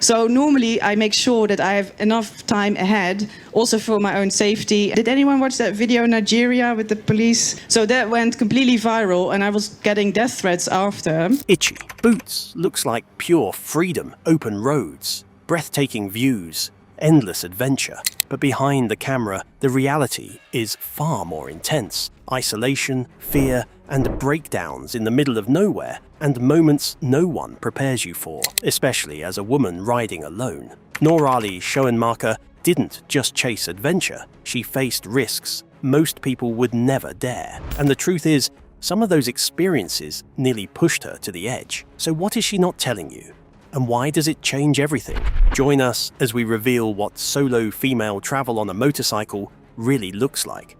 So normally I make sure that I have enough time ahead, also for my own safety. Did anyone watch that video in Nigeria with the police? So that went completely viral and I was getting death threats after. Itchy. Boots looks like pure freedom, open roads, breathtaking views, endless adventure. But behind the camera, the reality is far more intense. Isolation, fear, and breakdowns in the middle of nowhere, and moments no one prepares you for, especially as a woman riding alone. Noraly Schoenmaker didn't just chase adventure, she faced risks most people would never dare. And the truth is, some of those experiences nearly pushed her to the edge. So what is she not telling you? And why does it change everything? Join us as we reveal what solo female travel on a motorcycle really looks like.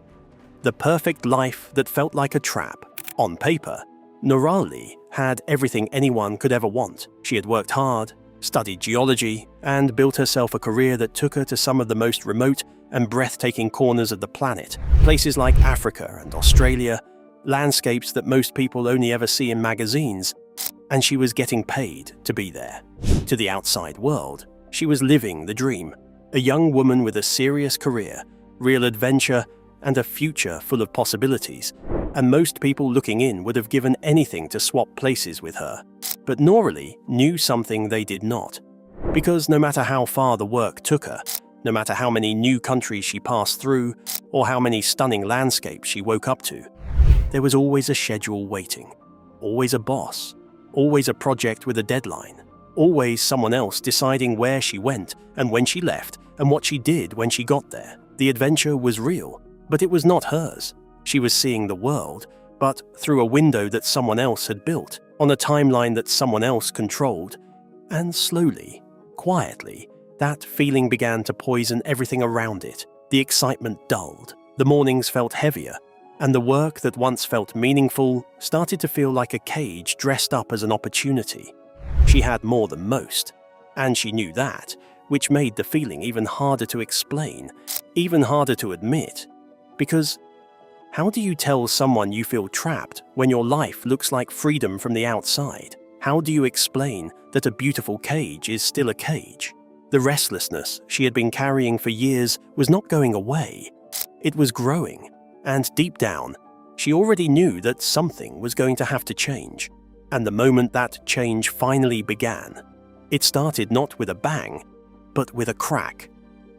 The perfect life that felt like a trap. On paper, Noraly had everything anyone could ever want. She had worked hard, studied geology, and built herself a career that took her to some of the most remote and breathtaking corners of the planet. Places like Africa and Australia, landscapes that most people only ever see in magazines. And she was getting paid to be there. To the outside world, she was living the dream. A young woman with a serious career, real adventure, and a future full of possibilities. And most people looking in would have given anything to swap places with her. But Noraly knew something they did not. Because no matter how far the work took her, no matter how many new countries she passed through, or how many stunning landscapes she woke up to, there was always a schedule waiting. Always a boss. Always a project with a deadline. Always someone else deciding where she went and when she left and what she did when she got there. The adventure was real, but it was not hers. She was seeing the world, but through a window that someone else had built, on a timeline that someone else controlled. And slowly, quietly, that feeling began to poison everything around it. The excitement dulled. The mornings felt heavier. And the work that once felt meaningful started to feel like a cage dressed up as an opportunity. She had more than most, and she knew that, which made the feeling even harder to explain, even harder to admit. Because how do you tell someone you feel trapped when your life looks like freedom from the outside? How do you explain that a beautiful cage is still a cage? The restlessness she had been carrying for years was not going away. It was growing. And deep down, she already knew that something was going to have to change. And the moment that change finally began, it started not with a bang, but with a crack.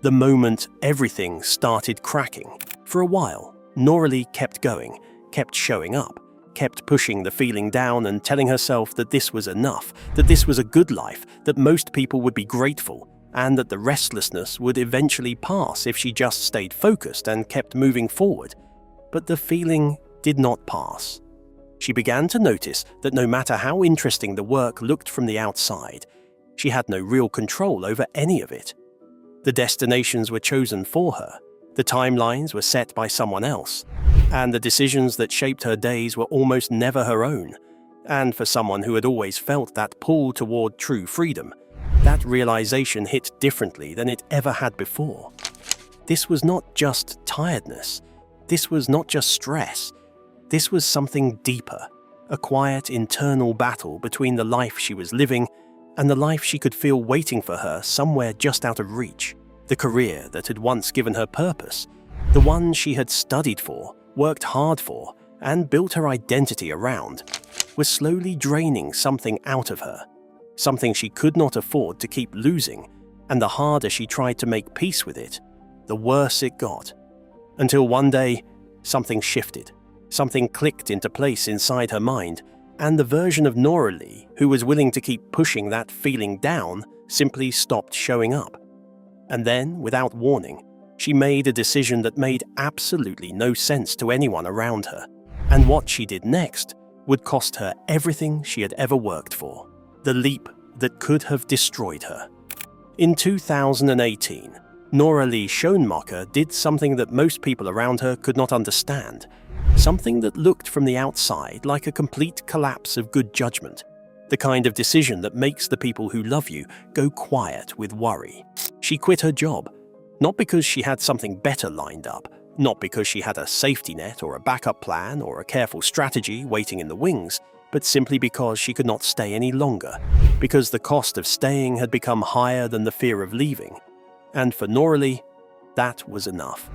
The moment everything started cracking. For a while, Noraly kept going, kept showing up, kept pushing the feeling down and telling herself that this was enough, that this was a good life, that most people would be grateful, and that the restlessness would eventually pass if she just stayed focused and kept moving forward. But the feeling did not pass. She began to notice that no matter how interesting the work looked from the outside, she had no real control over any of it. The destinations were chosen for her, the timelines were set by someone else, and the decisions that shaped her days were almost never her own. And for someone who had always felt that pull toward true freedom, that realization hit differently than it ever had before. This was not just tiredness. This was not just stress. This was something deeper, a quiet internal battle between the life she was living and the life she could feel waiting for her somewhere just out of reach. The career that had once given her purpose, the one she had studied for, worked hard for, and built her identity around, was slowly draining something out of her, something she could not afford to keep losing, and the harder she tried to make peace with it, the worse it got. Until one day, something shifted. Something clicked into place inside her mind, and the version of Noraly who was willing to keep pushing that feeling down simply stopped showing up. And then, without warning, she made a decision that made absolutely no sense to anyone around her. And what she did next would cost her everything she had ever worked for. The leap that could have destroyed her. In 2018, Noraly Schoenmaker did something that most people around her could not understand. Something that looked from the outside like a complete collapse of good judgment. The kind of decision that makes the people who love you go quiet with worry. She quit her job, not because she had something better lined up, not because she had a safety net or a backup plan or a careful strategy waiting in the wings, but simply because she could not stay any longer, because the cost of staying had become higher than the fear of leaving. And for Noraly, that was enough.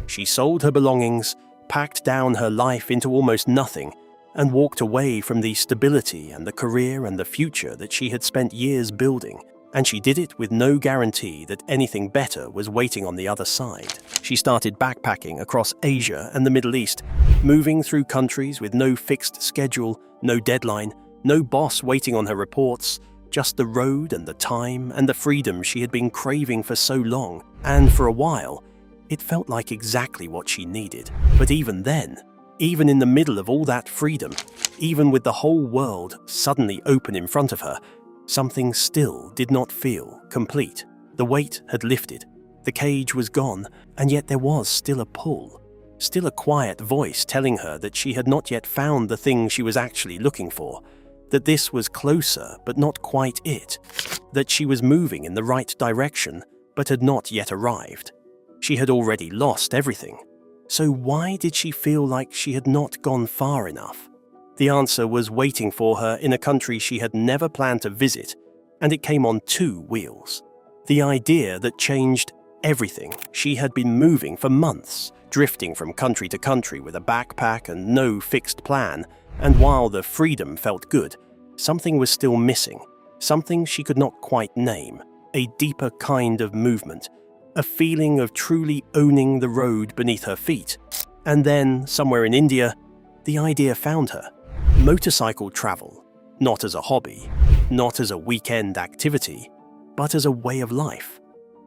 She sold her belongings, packed down her life into almost nothing, and walked away from the stability and the career and the future that she had spent years building. And she did it with no guarantee that anything better was waiting on the other side. She started backpacking across Asia and the Middle East, moving through countries with no fixed schedule, no deadline, no boss waiting on her reports, just the road and the time and the freedom she had been craving for so long. And for a while, it felt like exactly what she needed. But even then, even in the middle of all that freedom, even with the whole world suddenly open in front of her, something still did not feel complete. The weight had lifted, the cage was gone, and yet there was still a pull, still a quiet voice telling her that she had not yet found the thing she was actually looking for, that this was closer but not quite it, that she was moving in the right direction but had not yet arrived. She had already lost everything. So why did she feel like she had not gone far enough? The answer was waiting for her in a country she had never planned to visit, and it came on two wheels. The idea that changed everything. She had been moving for months, drifting from country to country with a backpack and no fixed plan, and while the freedom felt good, something was still missing, something she could not quite name, a deeper kind of movement, a feeling of truly owning the road beneath her feet. And then, somewhere in India, the idea found her. Motorcycle travel, not as a hobby, not as a weekend activity, but as a way of life.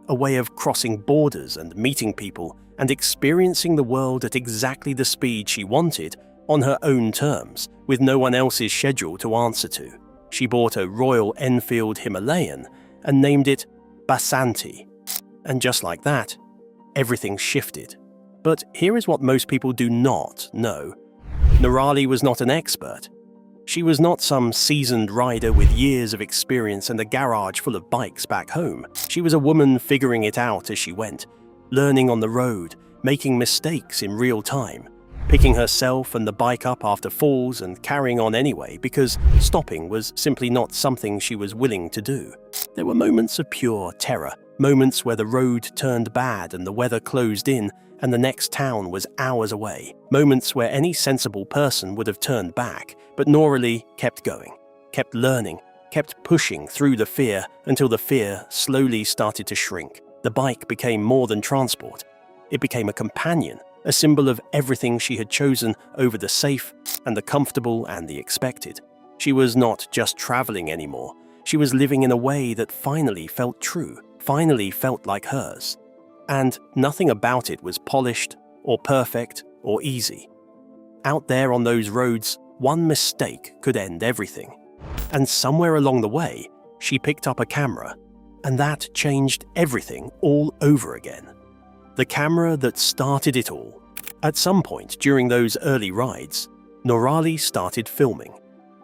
A way of crossing borders and meeting people and experiencing the world at exactly the speed she wanted, on her own terms, with no one else's schedule to answer to. She bought a Royal Enfield Himalayan and named it Basanti. And just like that, everything shifted. But here is what most people do not know. Noraly was not an expert. She was not some seasoned rider with years of experience and a garage full of bikes back home. She was a woman figuring it out as she went, learning on the road, making mistakes in real time, picking herself and the bike up after falls and carrying on anyway because stopping was simply not something she was willing to do. There were moments of pure terror, moments where the road turned bad and the weather closed in and the next town was hours away, moments where any sensible person would have turned back, but Noraly kept going, kept learning, kept pushing through the fear until the fear slowly started to shrink. The bike became more than transport. It became a companion, a symbol of everything she had chosen over the safe and the comfortable and the expected. She was not just traveling anymore. She was living in a way that finally felt true, finally felt like hers. And nothing about it was polished or perfect or easy. Out there on those roads, one mistake could end everything. And somewhere along the way, she picked up a camera, and that changed everything all over again. The camera that started it all. At some point during those early rides, Noraly started filming.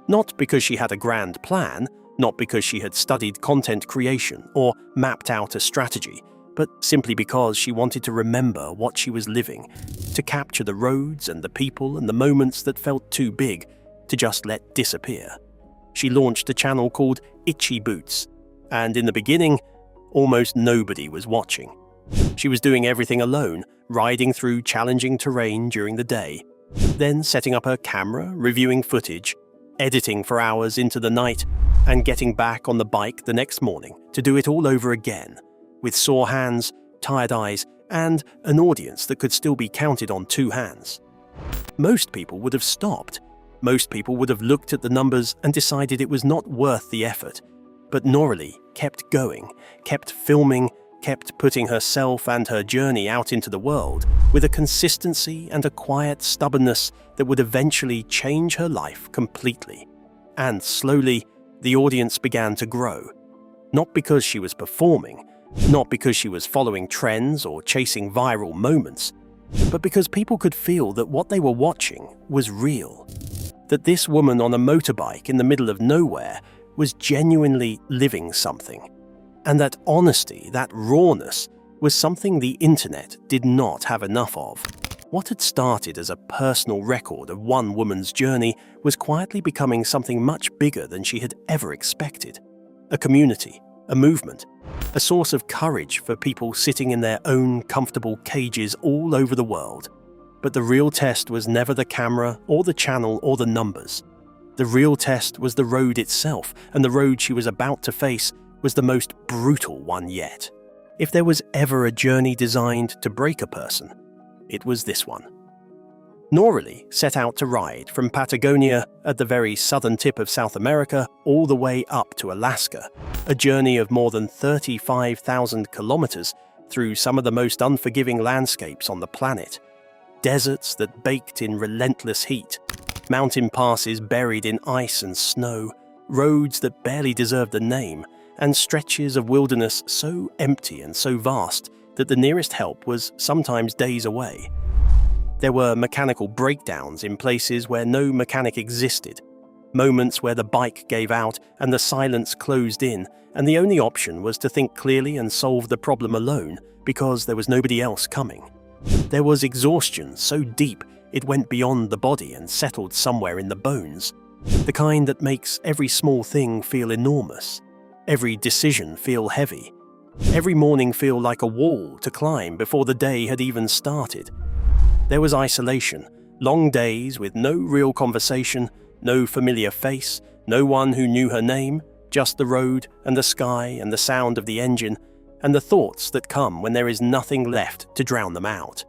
Not because she had a grand plan, not because she had studied content creation or mapped out a strategy, but simply because she wanted to remember what she was living, to capture the roads and the people and the moments that felt too big to just let disappear. She launched a channel called Itchy Boots, and in the beginning, almost nobody was watching. She was doing everything alone, riding through challenging terrain during the day, then setting up her camera, reviewing footage, editing for hours into the night, and getting back on the bike the next morning to do it all over again, with sore hands, tired eyes, and an audience that could still be counted on two hands. Most people would have stopped. Most people would have looked at the numbers and decided it was not worth the effort. But Noraly kept going, kept filming, kept putting herself and her journey out into the world with a consistency and a quiet stubbornness that would eventually change her life completely. And slowly, the audience began to grow. Not because she was performing, not because she was following trends or chasing viral moments, but because people could feel that what they were watching was real. That this woman on a motorbike in the middle of nowhere was genuinely living something. And that honesty, that rawness, was something the internet did not have enough of. What had started as a personal record of one woman's journey was quietly becoming something much bigger than she had ever expected. A community, a movement, a source of courage for people sitting in their own comfortable cages all over the world. But the real test was never the camera or the channel or the numbers. The real test was the road itself, and the road she was about to face was the most brutal one yet. If there was ever a journey designed to break a person, it was this one. Noraly set out to ride from Patagonia at the very southern tip of South America all the way up to Alaska, a journey of more than 35,000 kilometers through some of the most unforgiving landscapes on the planet. Deserts that baked in relentless heat, mountain passes buried in ice and snow, roads that barely deserved a name, and stretches of wilderness so empty and so vast that the nearest help was sometimes days away. There were mechanical breakdowns in places where no mechanic existed, moments where the bike gave out and the silence closed in, and the only option was to think clearly and solve the problem alone because there was nobody else coming. There was exhaustion so deep it went beyond the body and settled somewhere in the bones, the kind that makes every small thing feel enormous, every decision feel heavy, every morning feel like a wall to climb before the day had even started. There was isolation, long days with no real conversation, no familiar face, no one who knew her name, just the road and the sky and the sound of the engine, and the thoughts that come when there is nothing left to drown them out.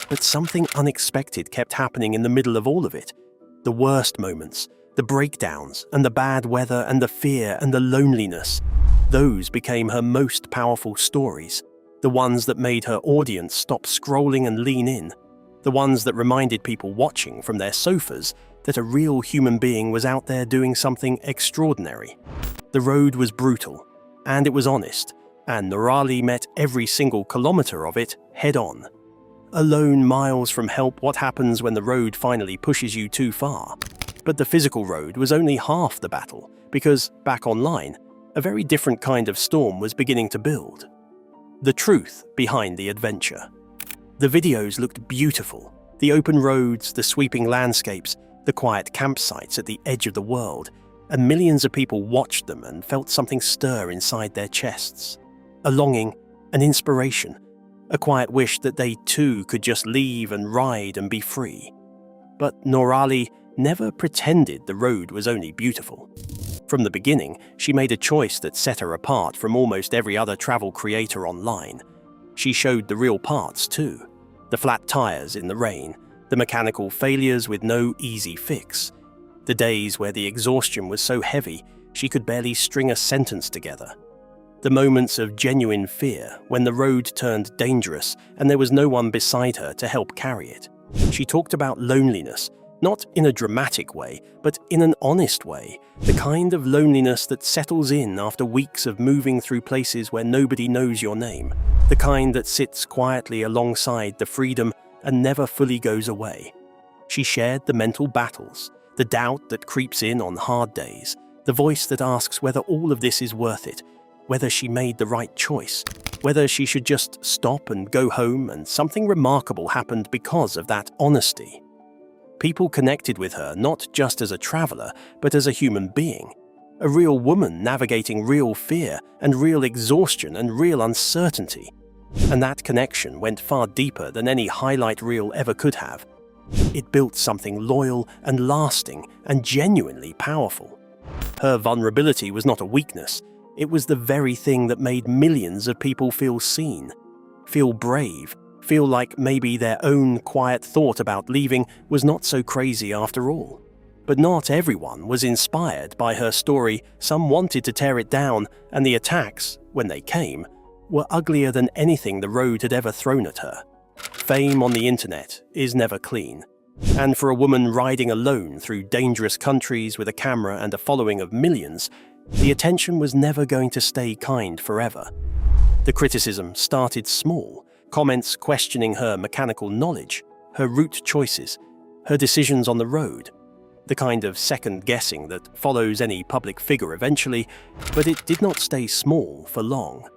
But something unexpected kept happening in the middle of all of it. The worst moments, the breakdowns, and the bad weather, and the fear, and the loneliness. Those became her most powerful stories. The ones that made her audience stop scrolling and lean in. The ones that reminded people watching from their sofas that a real human being was out there doing something extraordinary. The road was brutal, and it was honest, and Noraly met every single kilometer of it head-on. Alone miles from help, what happens when the road finally pushes you too far? But the physical road was only half the battle, because, back online, a very different kind of storm was beginning to build. The truth behind the adventure. The videos looked beautiful. The open roads, the sweeping landscapes, the quiet campsites at the edge of the world, and millions of people watched them and felt something stir inside their chests. A longing, an inspiration, a quiet wish that they too could just leave and ride and be free. But Noraly never pretended the road was only beautiful. From the beginning, she made a choice that set her apart from almost every other travel creator online. She showed the real parts too. The flat tires in the rain, the mechanical failures with no easy fix, the days where the exhaustion was so heavy she could barely string a sentence together. The moments of genuine fear when the road turned dangerous and there was no one beside her to help carry it. She talked about loneliness, not in a dramatic way, but in an honest way, the kind of loneliness that settles in after weeks of moving through places where nobody knows your name, the kind that sits quietly alongside the freedom and never fully goes away. She shared the mental battles, the doubt that creeps in on hard days, the voice that asks whether all of this is worth it, whether she made the right choice, whether she should just stop and go home, and something remarkable happened because of that honesty. People connected with her not just as a traveler, but as a human being, a real woman navigating real fear and real exhaustion and real uncertainty. And that connection went far deeper than any highlight reel ever could have. It built something loyal and lasting and genuinely powerful. Her vulnerability was not a weakness. It was the very thing that made millions of people feel seen, feel brave, feel like maybe their own quiet thought about leaving was not so crazy after all. But not everyone was inspired by her story. Some wanted to tear it down, and the attacks, when they came, were uglier than anything the road had ever thrown at her. Fame on the internet is never clean. And for a woman riding alone through dangerous countries with a camera and a following of millions, the attention was never going to stay kind forever. The criticism started small, comments questioning her mechanical knowledge, her route choices, her decisions on the road, the kind of second-guessing that follows any public figure eventually, but it did not stay small for long.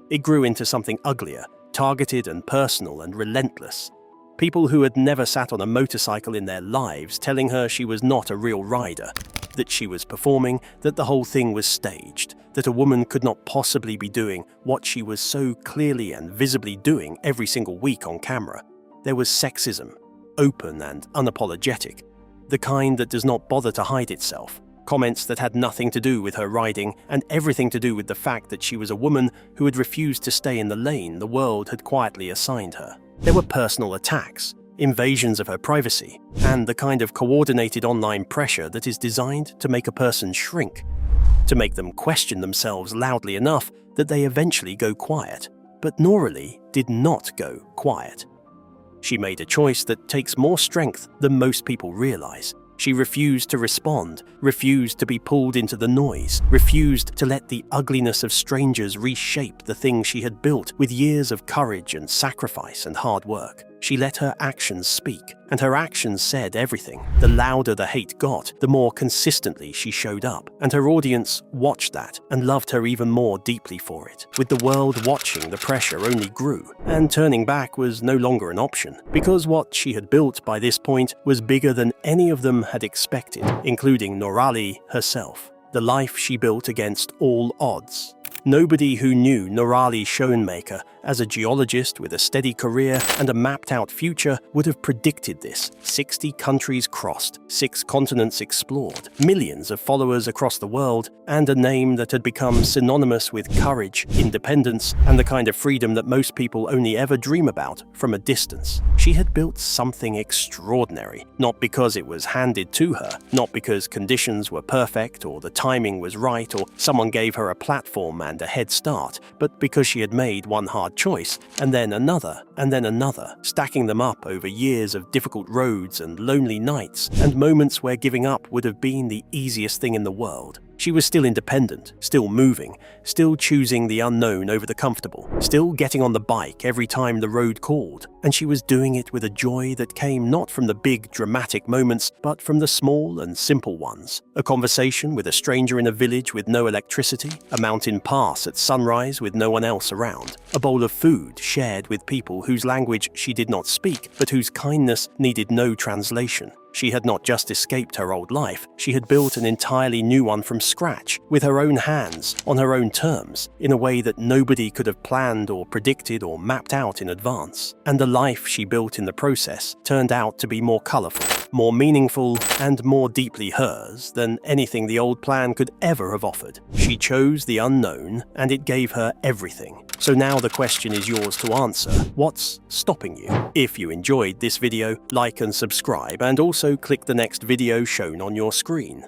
It grew into something uglier, targeted and personal and relentless. People who had never sat on a motorcycle in their lives telling her she was not a real rider, that she was performing, that the whole thing was staged, that a woman could not possibly be doing what she was so clearly and visibly doing every single week on camera. There was sexism, open and unapologetic, the kind that does not bother to hide itself. Comments that had nothing to do with her riding and everything to do with the fact that she was a woman who had refused to stay in the lane the world had quietly assigned her. There were personal attacks, invasions of her privacy, and the kind of coordinated online pressure that is designed to make a person shrink, to make them question themselves loudly enough that they eventually go quiet. But Noraly did not go quiet. She made a choice that takes more strength than most people realize. She refused to respond, refused to be pulled into the noise, refused to let the ugliness of strangers reshape the things she had built with years of courage and sacrifice and hard work. She let her actions speak, and her actions said everything. The louder the hate got, the more consistently she showed up, and her audience watched that and loved her even more deeply for it. With the world watching, the pressure only grew, and turning back was no longer an option, because what she had built by this point was bigger than any of them had expected, including Noraly herself. The life she built against all odds. Nobody who knew Noraly Schoenmaker as a geologist with a steady career and a mapped-out future would have predicted this. 60 countries crossed, 6 continents explored, millions of followers across the world, and a name that had become synonymous with courage, independence, and the kind of freedom that most people only ever dream about from a distance. She had built something extraordinary, not because it was handed to her, not because conditions were perfect or the timing was right or someone gave her a platform and a head start, but because she had made one hard choice, and then another, stacking them up over years of difficult roads and lonely nights, and moments where giving up would have been the easiest thing in the world. She was still independent, still moving, still choosing the unknown over the comfortable, still getting on the bike every time the road called, and she was doing it with a joy that came not from the big dramatic moments, but from the small and simple ones. A conversation with a stranger in a village with no electricity, a mountain pass at sunrise with no one else around, a bowl of food shared with people whose language she did not speak, but whose kindness needed no translation. She had not just escaped her old life, she had built an entirely new one from scratch, with her own hands, on her own terms, in a way that nobody could have planned or predicted or mapped out in advance. And the life she built in the process turned out to be more colorful, more meaningful, and more deeply hers than anything the old plan could ever have offered. She chose the unknown, and it gave her everything. So now the question is yours to answer. What's stopping you? If you enjoyed this video, like and subscribe, and also click the next video shown on your screen.